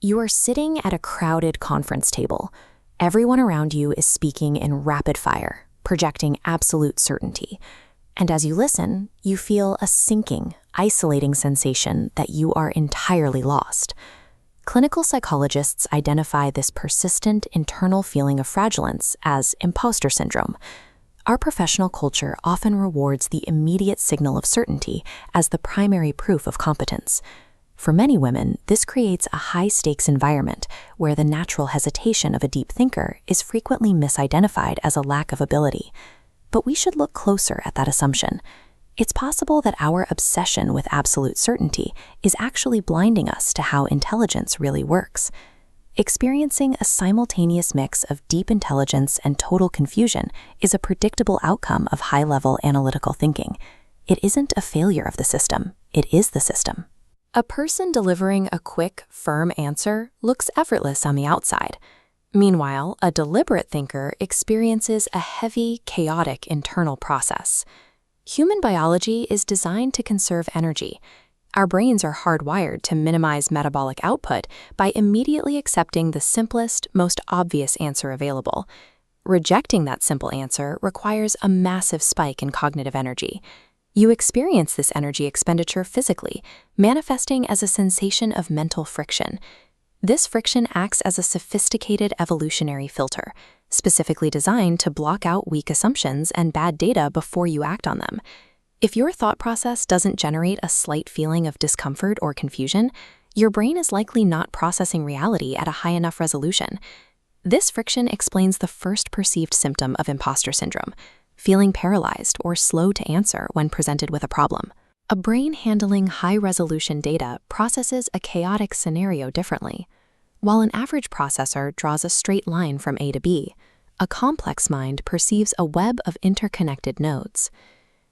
You are sitting at a crowded conference table. Everyone around you is speaking in rapid fire, projecting absolute certainty. And as you listen, you feel a sinking, isolating sensation that you are entirely lost. Clinical psychologists identify this persistent internal feeling of fragilance as imposter syndrome. Our professional culture often rewards the immediate signal of certainty as the primary proof of competence. For many women, this creates a high-stakes environment where the natural hesitation of a deep thinker is frequently misidentified as a lack of ability. But we should look closer at that assumption. It's possible that our obsession with absolute certainty is actually blinding us to how intelligence really works. Experiencing a simultaneous mix of deep intelligence and total confusion is a predictable outcome of high-level analytical thinking. It isn't a failure of the system, it is the system. A person delivering a quick, firm answer looks effortless on the outside. Meanwhile, a deliberate thinker experiences a heavy, chaotic internal process. Human biology is designed to conserve energy. Our brains are hardwired to minimize metabolic output by immediately accepting the simplest, most obvious answer available. Rejecting that simple answer requires a massive spike in cognitive energy. You experience this energy expenditure physically, manifesting as a sensation of mental friction. This friction acts as a sophisticated evolutionary filter, specifically designed to block out weak assumptions and bad data before you act on them. If your thought process doesn't generate a slight feeling of discomfort or confusion, your brain is likely not processing reality at a high enough resolution. This friction explains the first perceived symptom of imposter syndrome: feeling paralyzed or slow to answer when presented with a problem. A brain handling high-resolution data processes a chaotic scenario differently. While an average processor draws a straight line from A to B, a complex mind perceives a web of interconnected nodes.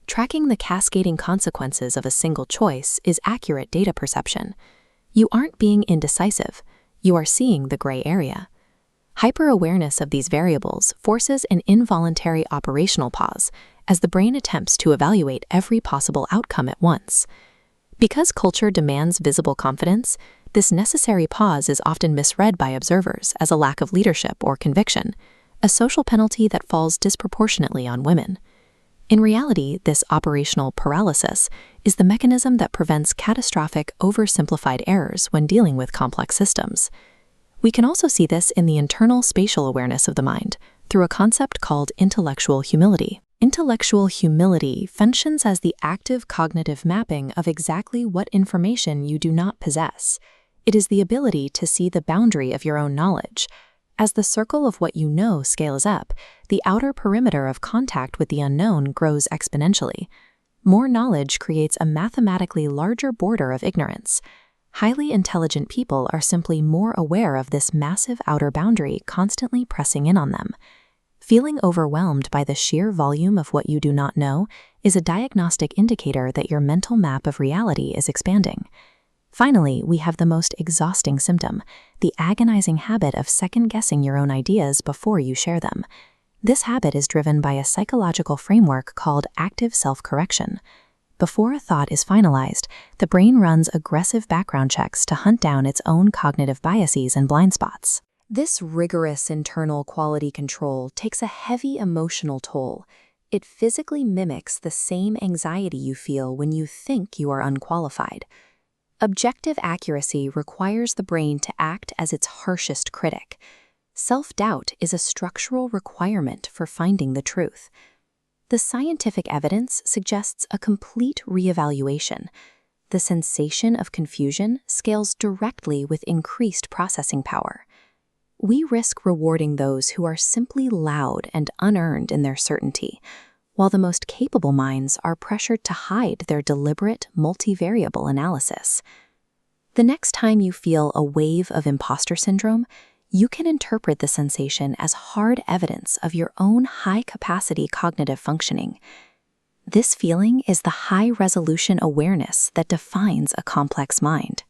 Tracking the cascading consequences of a single choice is accurate data perception. You aren't being indecisive, you are seeing the gray area. Hyper-awareness of these variables forces an involuntary operational pause as the brain attempts to evaluate every possible outcome at once. Because culture demands visible confidence, this necessary pause is often misread by observers as a lack of leadership or conviction, a social penalty that falls disproportionately on women. In reality, this operational paralysis is the mechanism that prevents catastrophic, oversimplified errors when dealing with complex systems. We can also see this in the internal spatial awareness of the mind through a concept called intellectual humility. Intellectual humility functions as the active cognitive mapping of exactly what information you do not possess. It is the ability to see the boundary of your own knowledge. As the circle of what you know scales up, the outer perimeter of contact with the unknown grows exponentially. More knowledge creates a mathematically larger border of ignorance. Highly intelligent people are simply more aware of this massive outer boundary constantly pressing in on them. Feeling overwhelmed by the sheer volume of what you do not know is a diagnostic indicator that your mental map of reality is expanding. Finally, we have the most exhausting symptom, the agonizing habit of second-guessing your own ideas before you share them. This habit is driven by a psychological framework called active self-correction. Before a thought is finalized, the brain runs aggressive background checks to hunt down its own cognitive biases and blind spots. This rigorous internal quality control takes a heavy emotional toll. It physically mimics the same anxiety you feel when you think you are unqualified. Objective accuracy requires the brain to act as its harshest critic. Self-doubt is a structural requirement for finding the truth. The scientific evidence suggests a complete reevaluation. The sensation of confusion scales directly with increased processing power. We risk rewarding those who are simply loud and unearned in their certainty, while the most capable minds are pressured to hide their deliberate, multivariable analysis. The next time you feel a wave of imposter syndrome, you can interpret the sensation as hard evidence of your own high-capacity cognitive functioning. This feeling is the high-resolution awareness that defines a complex mind.